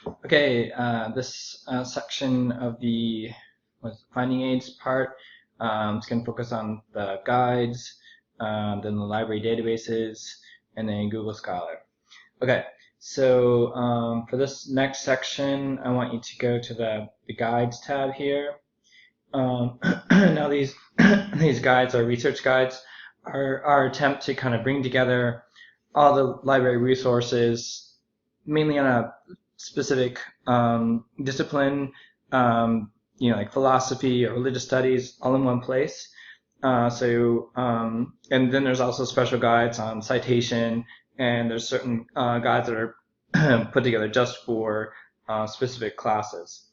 Okay, this section of the finding aids part is going to focus on the guides, then the library databases, and then Google Scholar. Okay, so for this next section, I want you to go to the guides tab here. Now these these guides are research guides, are our attempt to kind of bring together all the library resources, mainly on a specific discipline, like philosophy or religious studies, all in one place. And then there's also special guides on citation, and there's certain guides that are put together just for specific classes.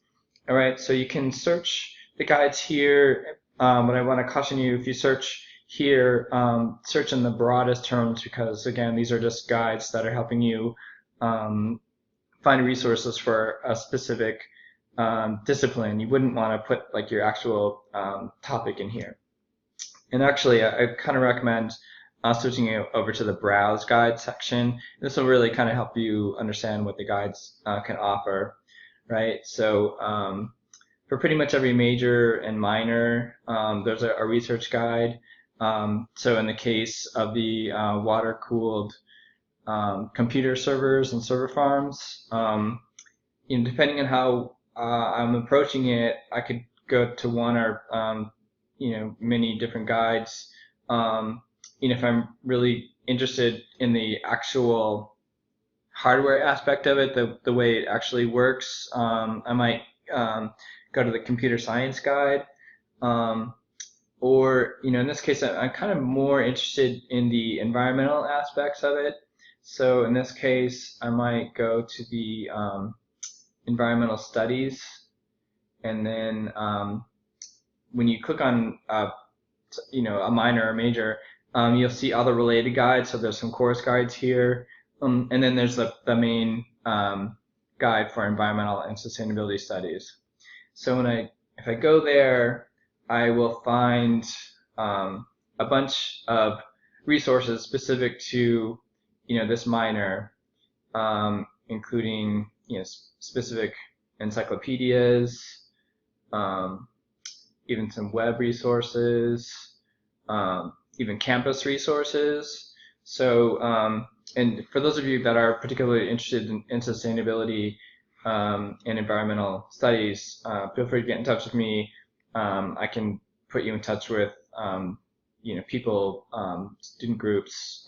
All right, so you can search the guides here, but I want to caution you, if you search here, search in the broadest terms, because again, these are just guides that are helping you um, find resources for a specific discipline. You wouldn't want to put like your actual topic in here. And actually, I kind of recommend switching it over to the browse guide section. This will really kind of help you understand what the guides can offer, right? So for pretty much every major and minor, there's a research guide. So in the case of the water-cooled computer servers and server farms, depending on how I'm approaching it, I could go to one or many different guides. If I'm really interested in the actual hardware aspect of it, the way it actually works, I might go to the computer science guide. Um, or, in this case, I'm kind of more interested in the environmental aspects of it. So in this case, I might go to the environmental studies, and then when you click on a minor or major, you'll see other related guides. So there's some course guides here, and then there's the main guide for environmental and sustainability studies. So if I go there, I will find a bunch of resources specific to this minor, including specific encyclopedias, um, even some web resources, even campus resources. So, and for those of you that are particularly interested in sustainability and environmental studies, feel free to get in touch with me. I can put you in touch with people, student groups,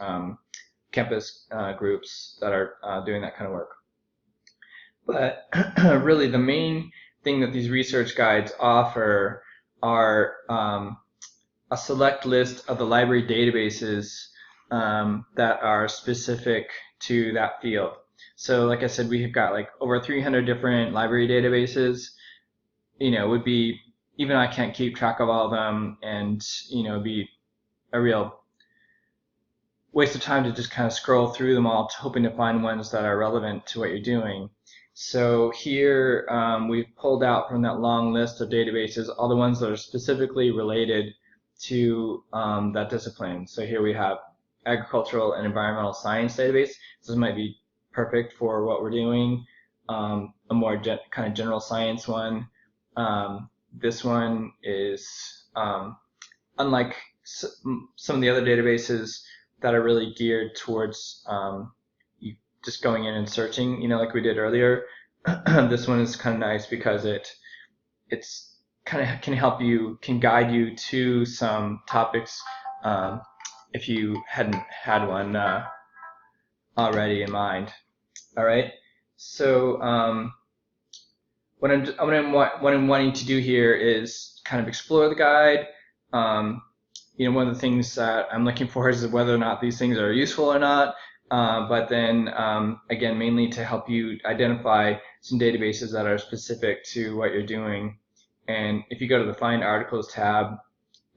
campus groups that are doing that kind of work. But really, the main thing that these research guides offer are a select list of the library databases that are specific to that field. So like I said, we've got like over 300 different library databases. It would be, even I can't keep track of all of them, and it'd be a real waste of time to just kind of scroll through them all, hoping to find ones that are relevant to what you're doing. So here we've pulled out from that long list of databases all the ones that are specifically related to that discipline. So here we have agricultural and environmental science database. This might be perfect for what we're doing. A more kind of general science one. This one is unlike some of the other databases that are really geared towards you just going in and searching, like we did earlier. This one is kind of nice because it's kind of can guide you to some topics if you hadn't had one already in mind. All right. So what I'm wanting to do here is kind of explore the guide. One of the things that I'm looking for is whether or not these things are useful or not. But then again, mainly to help you identify some databases that are specific to what you're doing. And if you go to the Find Articles tab,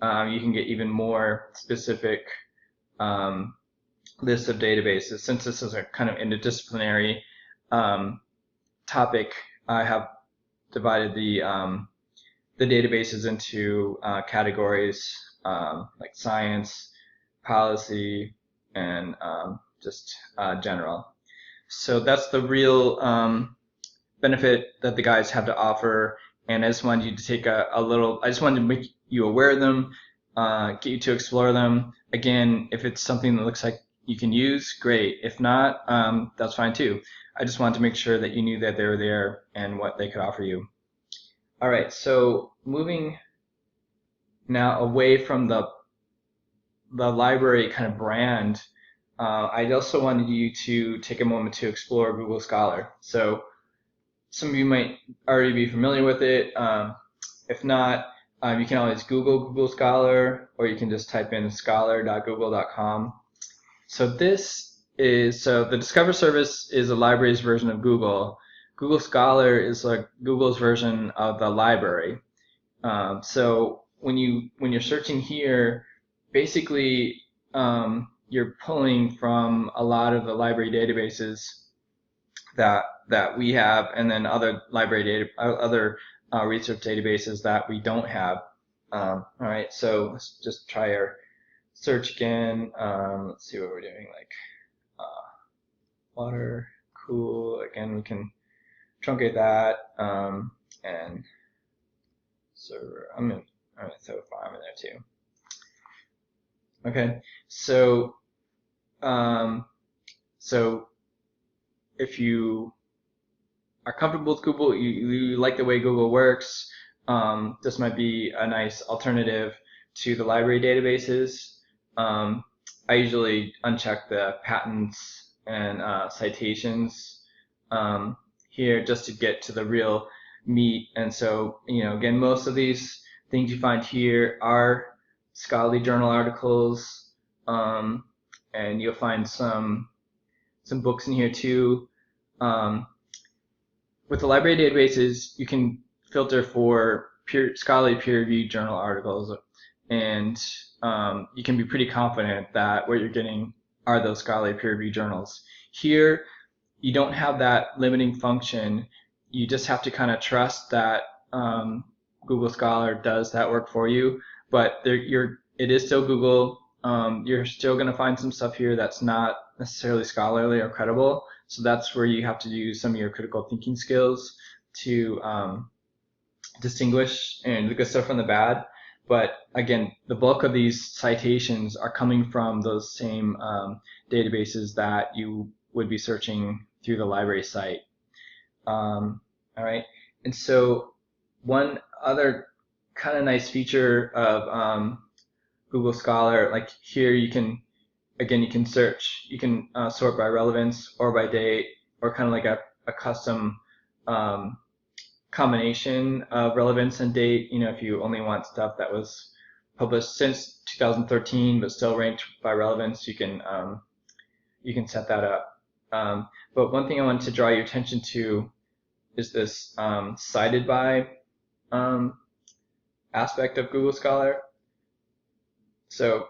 you can get even more specific list of databases. Since this is a kind of interdisciplinary topic, I have divided the databases into categories like science, policy, and just general. So that's the benefit that the guys have to offer, and I just wanted you to take I just wanted to make you aware of them, get you to explore them. Again, if it's something that looks like you can use, great. If not, that's fine too. I just wanted to make sure that you knew that they were there and what they could offer you. All right, so moving now away from the library kind of brand, I also wanted you to take a moment to explore Google Scholar. So some of you might already be familiar with it. If not, you can always Google Google Scholar, or you can just type in scholar.google.com. So the Discover service is a library's version of Google. Google Scholar is like Google's version of the library. So when you're searching here, basically you're pulling from a lot of the library databases that we have, and then other research databases that we don't have. All right, so let's just try our search again. Let's see what we're doing. Like water, cool. Again, we can truncate that, and server. I'm gonna throw a farm in there too. Okay, so if you are comfortable with Google, you like the way Google works, this might be a nice alternative to the library databases. I usually uncheck the patents and citations here just to get to the real meat. And so, again, most of these things you find here are scholarly journal articles, and you'll find some books in here too. With the library databases, you can filter for scholarly peer-reviewed journal articles, and you can be pretty confident that what you're getting are those scholarly peer-reviewed journals. Here, you don't have that limiting function. You just have to kind of trust that Google Scholar does that work for you, but it is still Google. You're still going to find some stuff here that's not necessarily scholarly or credible. So that's where you have to use some of your critical thinking skills to distinguish the good stuff from the bad. But again, the bulk of these citations are coming from those same databases that you would be searching through the library site. All right, and so one other kind of nice feature of Google Scholar, like here you can search, you can sort by relevance or by date, or kind of like a custom combination of relevance and date. If you only want stuff that was published since 2013 but still ranked by relevance, you can set that up. But one thing I wanted to draw your attention to is this cited by aspect of Google Scholar. So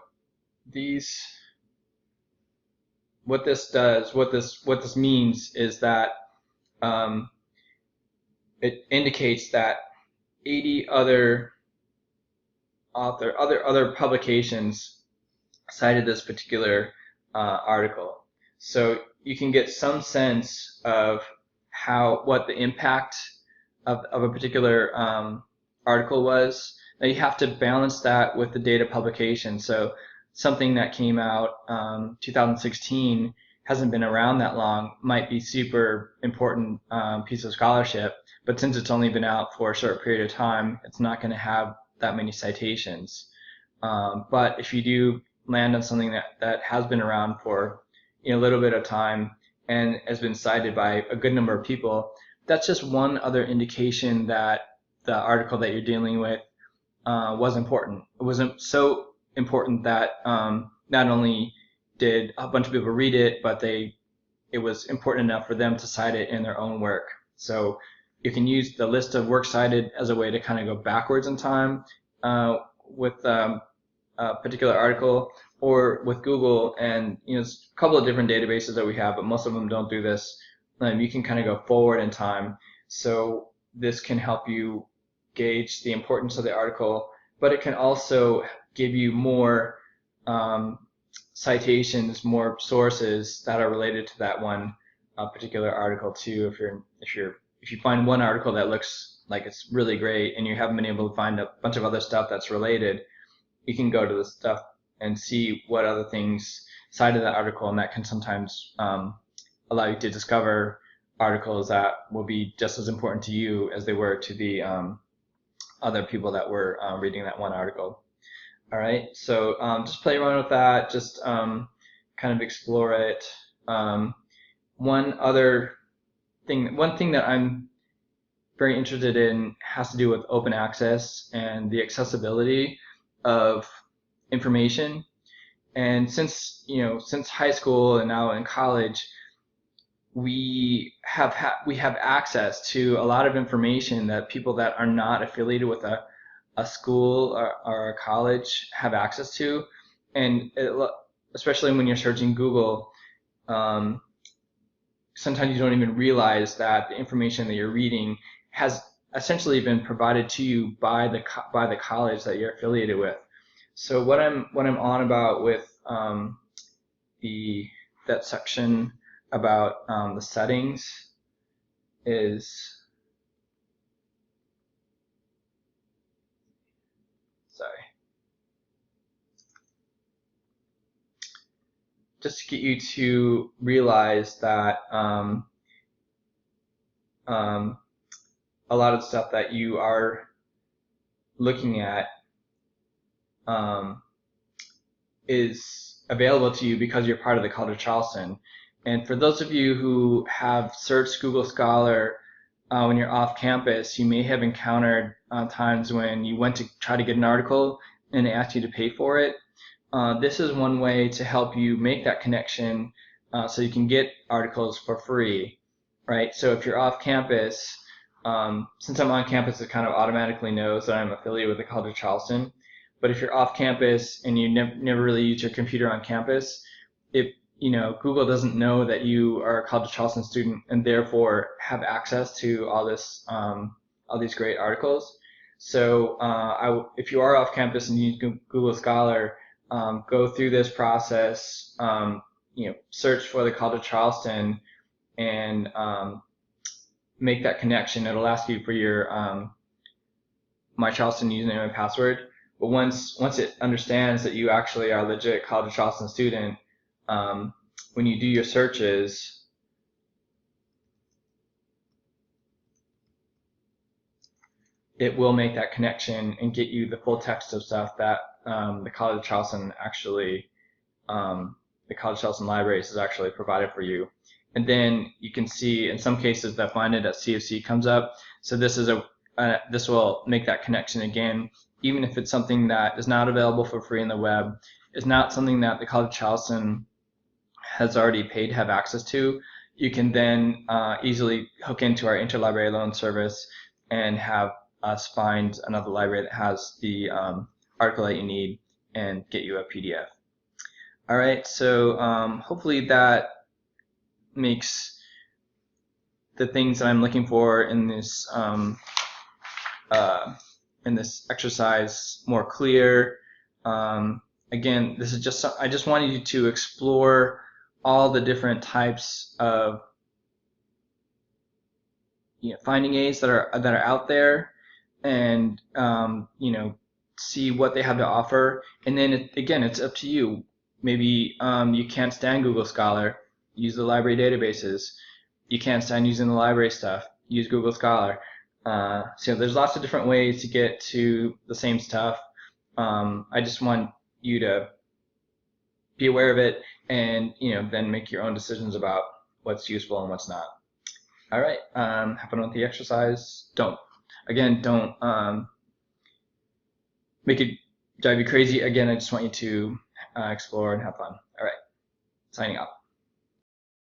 what this means is that it indicates that 80 other publications cited this particular article. So you can get some sense of what the impact of a particular article was. Now you have to balance that with the date of publication. So something that came out 2016 hasn't been around that long, might be super important piece of scholarship, but since it's only been out for a short period of time, it's not going to have that many citations. But if you do land on something that has been around for a little bit of time and has been cited by a good number of people, that's just one other indication that the article that you're dealing with was important. It wasn't so important that not only did a bunch of people read it, but it was important enough for them to cite it in their own work. So you can use the list of works cited as a way to kind of go backwards in time with a particular article, or with Google, and it's a couple of different databases that we have, but most of them don't do this. You can kind of go forward in time. So this can help you gauge the importance of the article, but it can also give you more citations, more sources that are related to that one particular article too, if if you find one article that looks like it's really great and you haven't been able to find a bunch of other stuff that's related, you can go to the stuff and see what other things cited that article, and that can sometimes allow you to discover articles that will be just as important to you as they were to the other people that were reading that one article. All right, so just play around with that, just kind of explore it. One thing that I'm very interested in has to do with open access and the accessibility of information. And since high school and now in college, we have access to a lot of information that people that are not affiliated with a school or a college have access to, and especially when you're searching Google, sometimes you don't even realize that the information that you're reading has essentially been provided to you by the college that you're affiliated with. So what I'm on about with that section about the settings is, just to get you to realize that a lot of the stuff that you are looking at is available to you because you're part of the College of Charleston. And for those of you who have searched Google Scholar when you're off campus, you may have encountered times when you went to try to get an article and it asked you to pay for it. This is one way to help you make that connection so you can get articles for free, right? So if you're off campus, since I'm on campus, it kind of automatically knows that I'm affiliated with the College of Charleston. But if you're off campus and you never really use your computer on campus, Google doesn't know that you are a College of Charleston student and therefore have access to all these great articles. So if you are off campus and you use Google Scholar, go through this process, search for the College of Charleston and make that connection. It'll ask you for your My Charleston username and password. But once it understands that you actually are a legit College of Charleston student, when you do your searches, it will make that connection and get you the full text of stuff that the College of Charleston the College of Charleston Libraries is actually provided for you. And then you can see in some cases that find.cfc comes up. So this will make that connection again, even if it's something that is not available for free on the web, is not something that the College of Charleston has already paid to have access to. You can then easily hook into our interlibrary loan service and have us find another library that has the article that you need and get you a PDF. All right, so hopefully that makes the things that I'm looking for in this exercise more clear. Again, this is I just wanted you to explore all the different types of finding aids that are out there, and see what they have to offer. And then again, it's up to you. Maybe you can't stand Google Scholar, use the library databases. You can't stand using the library stuff, use Google Scholar. So there's lots of different ways to get to the same stuff. I just want you to be aware of it and then make your own decisions about what's useful and what's not. All right, have fun with the exercise. Don't make it drive you crazy. Again, I just want you to explore and have fun. All right, signing off.